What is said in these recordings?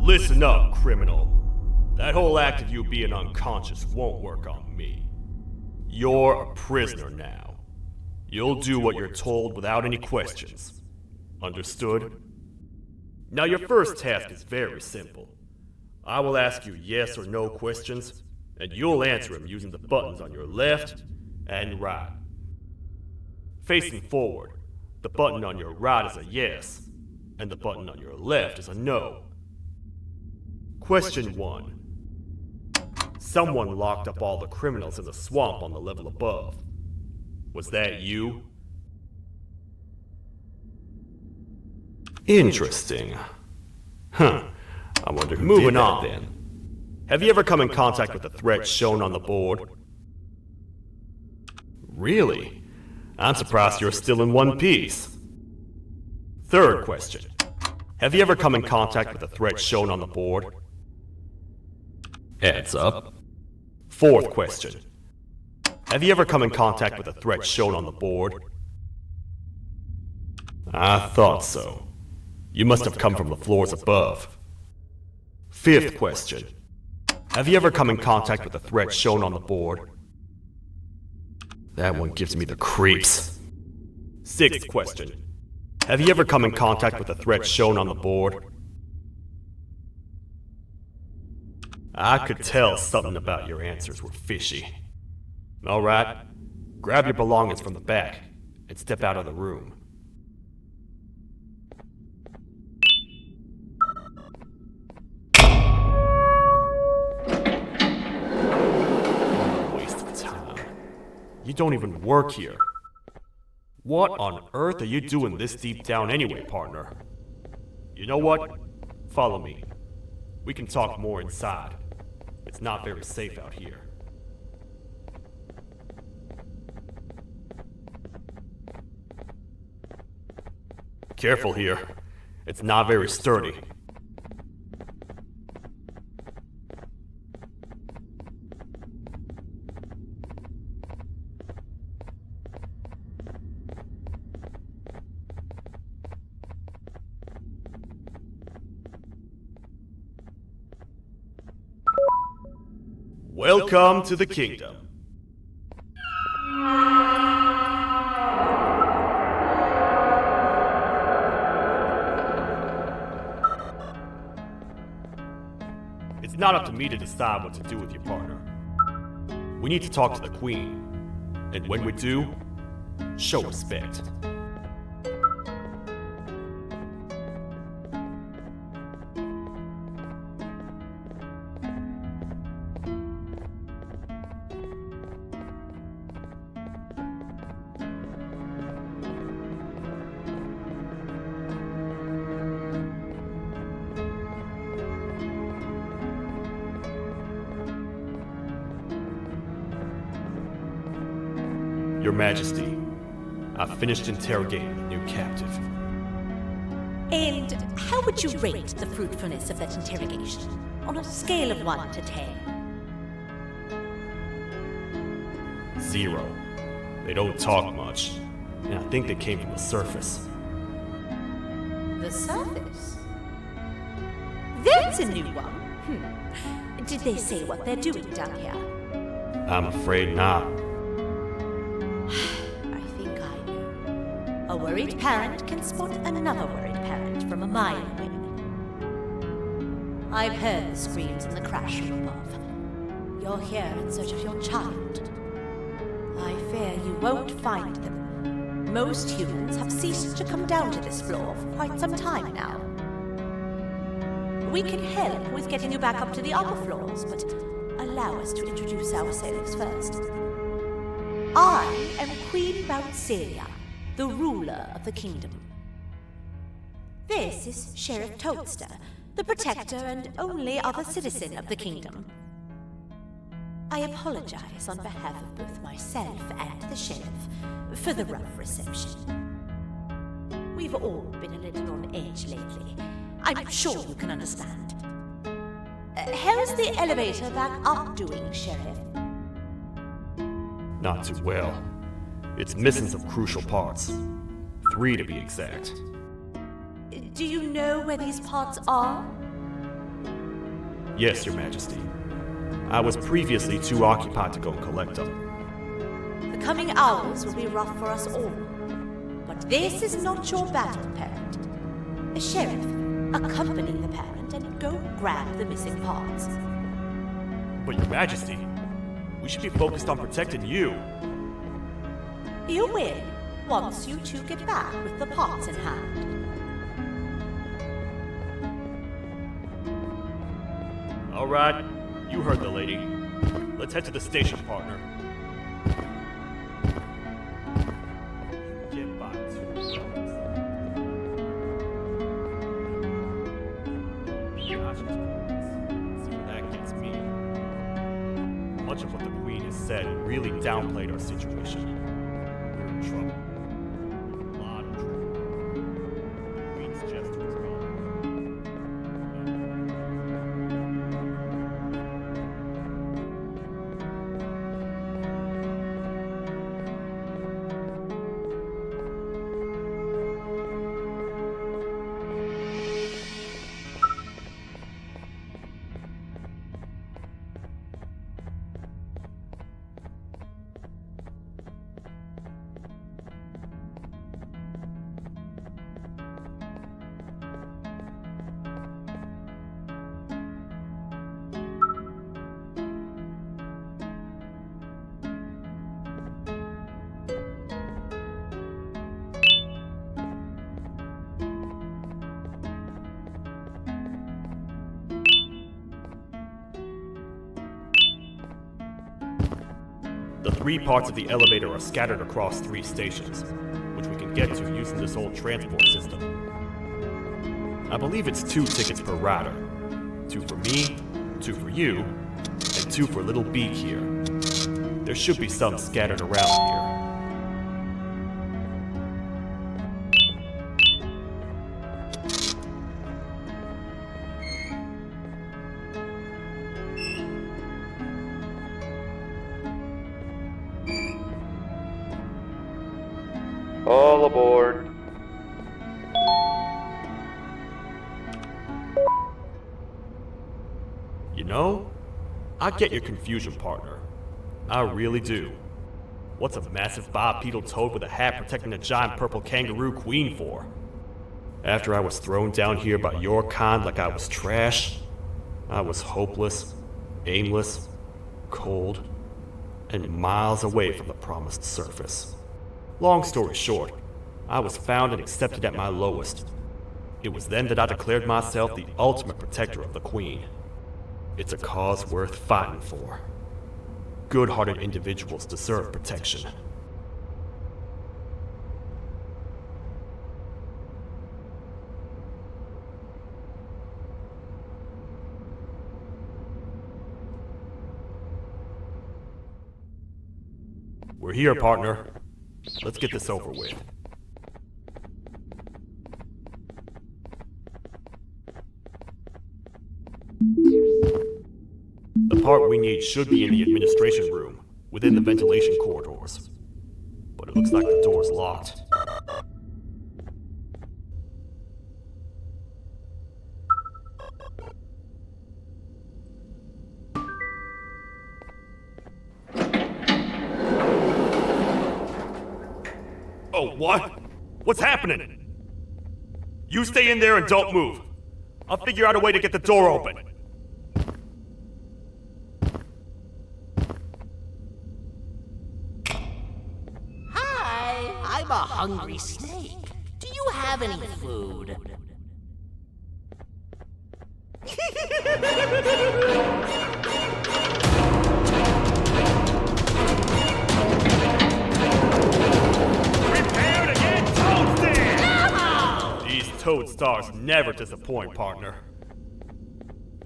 Listen up, criminal. That whole act of you being unconscious won't work on me. You're a prisoner now. You'll do what you're told without any questions. Understood? Now your first task is very simple. I will ask you yes or no questions, and you'll answer them using the buttons on your left and right. Facing forward, the button on your right is a yes, and the button on your left is a no. Question 1. Someone locked up all the criminals in the swamp on the level above. Was that you? Interesting. Huh. I wonder who did that then. Have you ever come in contact with the threat shown on the board? Really? I'm surprised you're still in one piece. Third question. Have you ever come in contact with the threat shown on the board? Adds up. Fourth question. Have you ever come in contact with the threat shown on the board? I thought so. You must have come from the floors above. Fifth question. Have you ever come in contact with the threat shown on the board? That one gives me the creeps. Sixth question. Have you ever come in contact with the threat shown on the board? I could tell something about your answers were fishy. Alright, grab your belongings from the back and step out of the room. Waste of time. You don't even work here. What on earth are you doing this deep down anyway, partner? You know what? Follow me. We can talk more inside. It's not very safe out here. Careful here. It's not very sturdy. Welcome to the kingdom. It's not up to me to decide what to do with your partner. We need to talk to the queen, and when we do, show respect. Your Majesty, I've finished interrogating the new captive. And how would you rate the fruitfulness of that interrogation, on a scale of 1 to 10? 0. They don't talk much, and I think they came from the surface. The surface? That's a new one. Did they say what they're doing down here? I'm afraid not. I think I know. A worried parent can spot another worried parent from a mile away. I've heard the screams in the crash room above. You're here in search of your child. I fear you won't find them. Most humans have ceased to come down to this floor for quite some time now. We can help with getting you back up to the upper floors, but allow us to introduce ourselves first. I am Queen Bouncelia, the ruler of the kingdom. This is Sheriff Toadster, the protector and only other citizen of the kingdom. I apologize on behalf of both myself and the sheriff for the rough reception. We've all been a little on edge lately. I'm sure you can understand. How's the elevator back up doing, Sheriff? Not too well. It's missing some crucial parts. 3 to be exact. Do you know where these parts are? Yes, Your Majesty. I was previously too occupied to go and collect them. The coming hours will be rough for us all. But this is not your battle, parent. Sheriff, accompany the parent and go grab the missing parts. But Your Majesty, we should be focused on protecting you. You will, once you two get back with the parts in hand. All right, you heard the lady. Let's head to the station, partner. Get by too. See where that gets me. Much of what the Queen has said really downplayed our situation. We're in trouble. A lot of trouble. The Queen's gesture is gone. The 3 parts of the elevator are scattered across 3 stations, which we can get to using this old transport system. I believe it's 2 tickets per rider. 2 for me, 2 for you, and 2 for Little Beak here. There should be some scattered around here. All aboard. You know, I get your confusion, partner. I really do. What's a massive bipedal toad with a hat protecting a giant purple kangaroo queen for? After I was thrown down here by your kind like I was trash, I was hopeless, aimless, cold, and miles away from the promised surface. Long story short, I was found and accepted at my lowest. It was then that I declared myself the ultimate protector of the Queen. It's a cause worth fighting for. Good-hearted individuals deserve protection. We're here, partner. Let's get this over with. The part we need should be in the administration room, within the ventilation corridors. but it looks like the door's locked. Oh, what? What's happening? You stay in there and don't move. I'll figure out a way to get the door open. Hi, I'm a hungry snake. Do you have any food? Prepare to get toasted! These toad stars never disappoint, partner.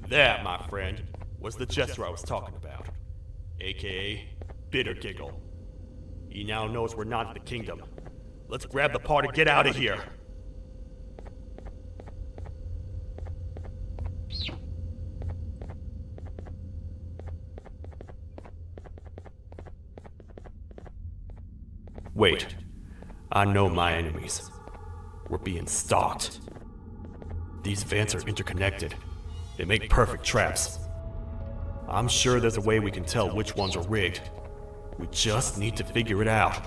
That, my friend, was the jester I was talking about, aka Bitter Giggle. He now knows we're not in the kingdom. Let's grab the part and get out of here. Wait, I know my enemies. We're being stalked. These vents are interconnected. They make perfect traps. I'm sure there's a way we can tell which ones are rigged. We just need to figure it out.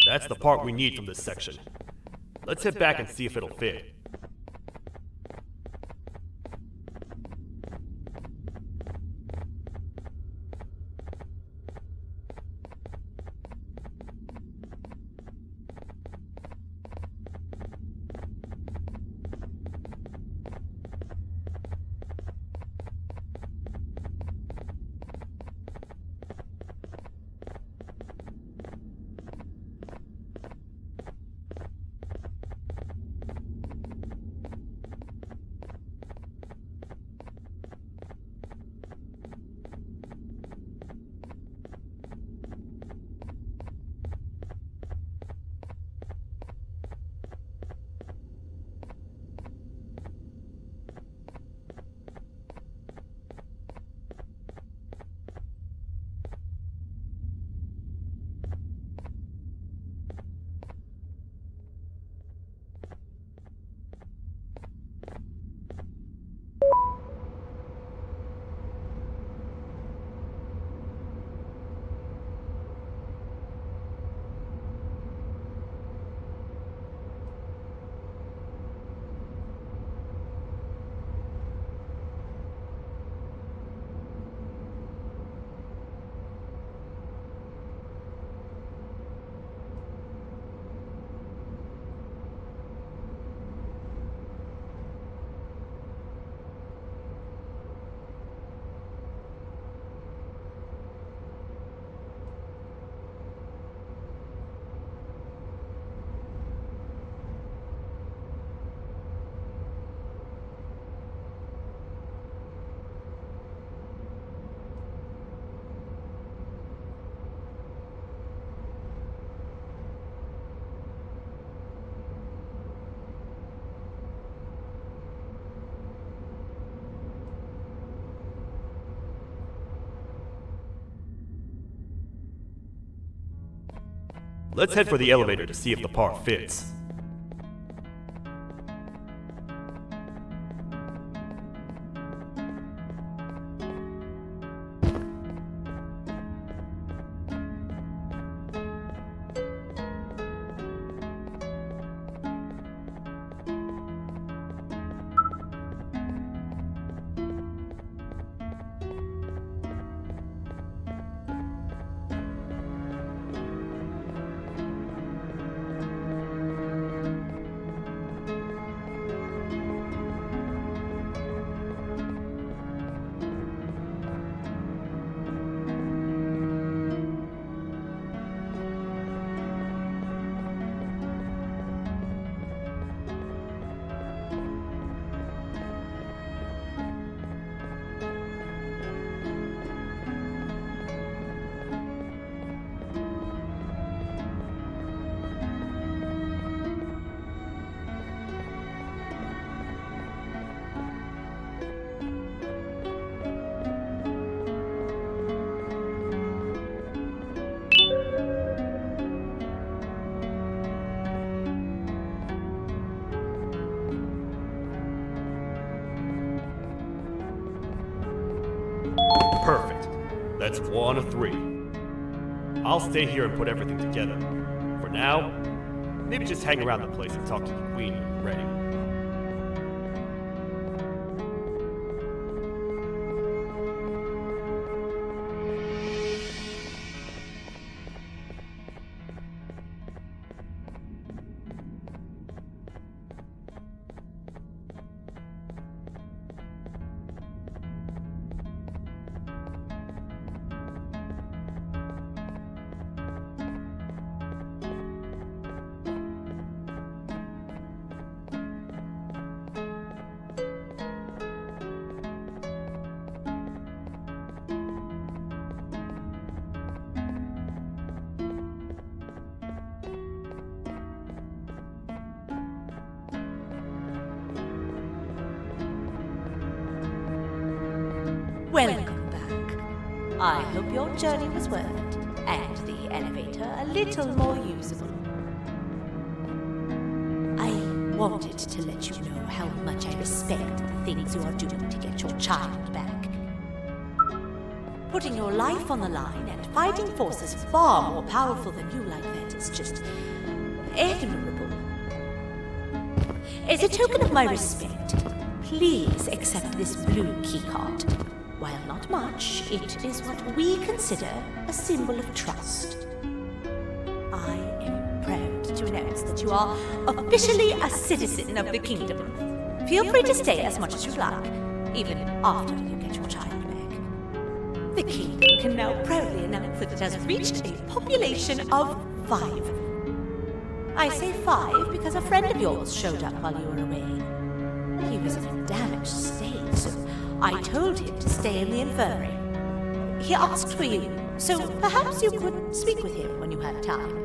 That's the part we need from this section. Let's head back and see if it'll fit. Let's head for the elevator to see if the part fits. Perfect. That's 1 of 3. I'll stay here and put everything together. For now, maybe just hang around the place and talk to the Queen when you're ready. Welcome back. I hope your journey was worth it, and the elevator a little more usable. I wanted to let you know how much I respect the things you are doing to get your child back. Putting your life on the line and fighting forces far more powerful than you like that is just admirable. As a token of my respect, please accept this blue keycard. While not much, it is what we consider a symbol of trust. I am proud to announce that you are officially a citizen of the kingdom. Feel free to stay as much as you like, even after you get your child back. The kingdom can now proudly announce that it has reached a population of 5. I say 5 because a friend of yours showed up while you were away. He was in a damaged state, so I told him to stay in the infirmary. He asked for you, so perhaps you could speak with him when you have time.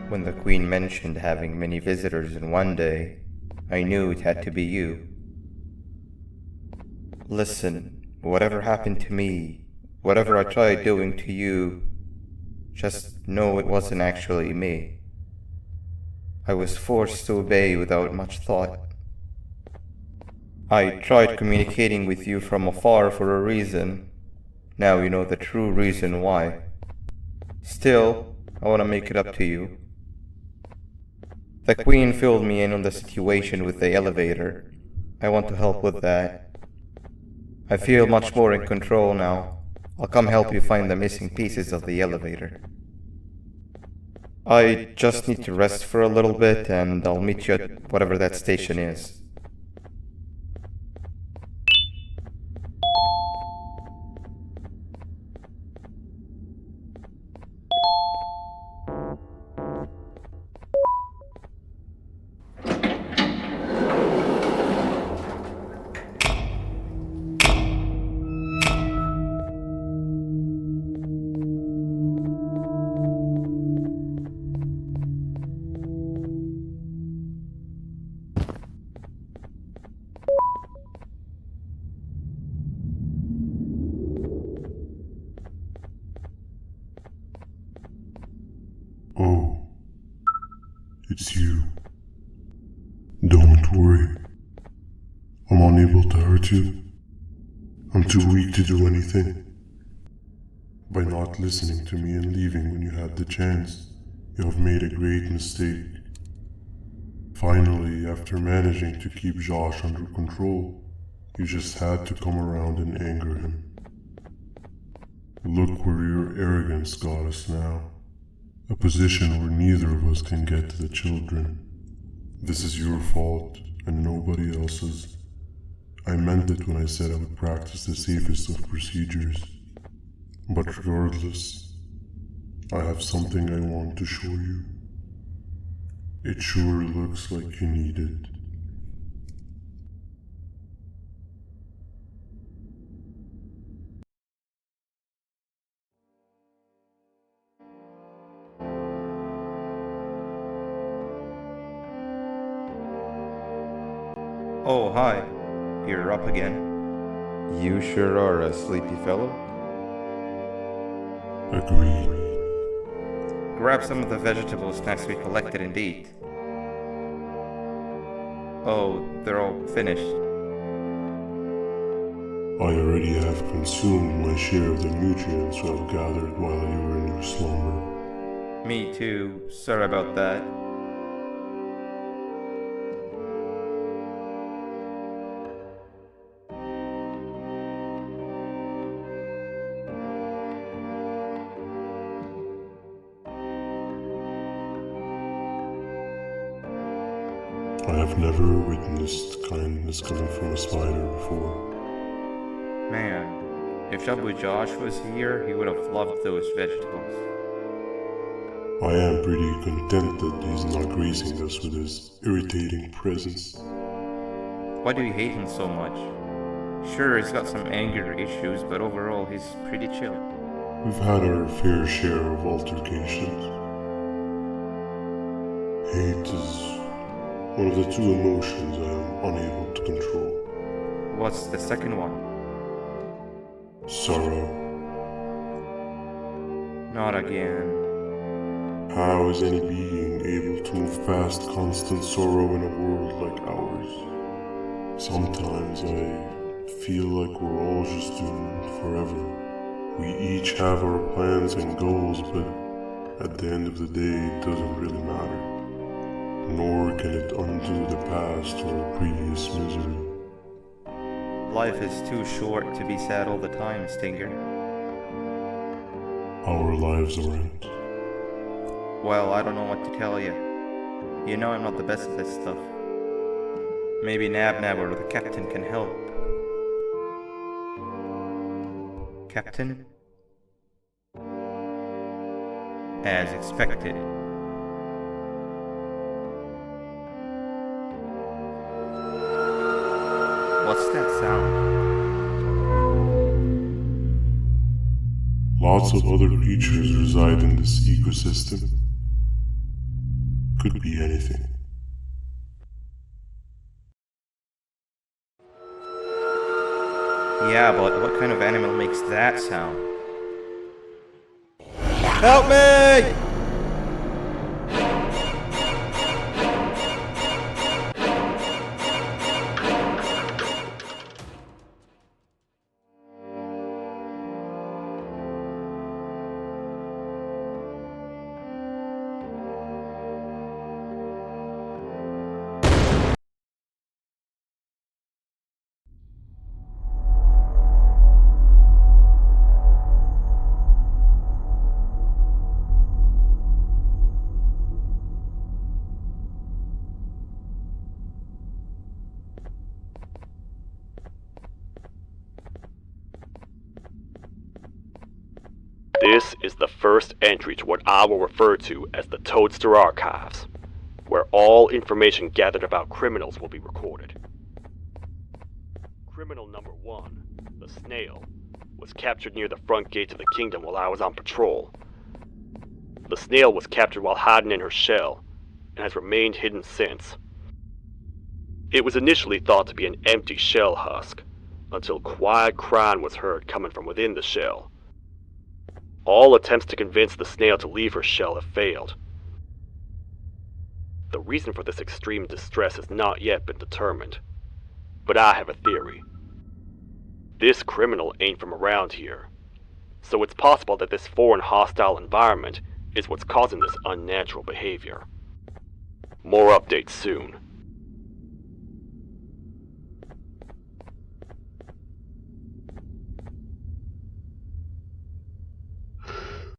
When the Queen mentioned having many visitors in one day, I knew it had to be you. Listen, whatever happened to me, whatever I tried doing to you, just know it wasn't actually me. I was forced to obey without much thought. I tried communicating with you from afar for a reason. Now you know the true reason why. Still, I want to make it up to you. The Queen filled me in on the situation with the elevator. I want to help with that. I feel much more in control now. I'll come help you find the missing pieces of the elevator. I just need to rest for a little bit, and I'll meet you at whatever that station is. Oh, it's you. Don't worry. I'm unable to hurt you. I'm too weak to do anything. By not listening to me and leaving when you had the chance, you have made a great mistake. Finally, after managing to keep Josh under control, you just had to come around and anger him. Look where your arrogance got us now. A position where neither of us can get to the children. This is your fault, and nobody else's. I meant it when I said I would practice the safest of procedures. But regardless, I have something I want to show you. It sure looks like you need it. Oh, hi. You're up again. You sure are a sleepy fellow. Agreed. Grab some of the vegetable snacks we collected and eat. Oh, they're all finished. I already have consumed my share of the nutrients you have gathered while you were in your slumber. Me too. Sorry about that. I have never witnessed kindness coming from a spider before. Man, if Shabu Josh was here, he would have loved those vegetables. I am pretty content that he's not gracing us with his irritating presence. Why do you hate him so much? Sure, he's got some anger issues, but overall he's pretty chill. We've had our fair share of altercations. Hate is one of the two emotions I am unable to control. What's the second one? Sorrow. Not again. How is any being able to move past constant sorrow in a world like ours? Sometimes I feel like we're all just doomed forever. We each have our plans and goals, but at the end of the day, it doesn't really matter. Nor can it undo the past or previous misery. Life is too short to be sad all the time, Stinger. Our lives aren't. Well, I don't know what to tell you. You know I'm not the best at this stuff. Maybe Nab or the captain can help. Captain? As expected. What's that sound? Lots of other creatures reside in this ecosystem. Could be anything. Yeah, but what kind of animal makes that sound? Help me! This is the first entry to what I will refer to as the Toadster Archives, where all information gathered about criminals will be recorded. Criminal number 1, the snail, was captured near the front gates of the kingdom while I was on patrol. The snail was captured while hiding in her shell, and has remained hidden since. It was initially thought to be an empty shell husk, until quiet crying was heard coming from within the shell. All attempts to convince the snail to leave her shell have failed. The reason for this extreme distress has not yet been determined, but I have a theory. This criminal ain't from around here, so it's possible that this foreign hostile environment is what's causing this unnatural behavior. More updates soon.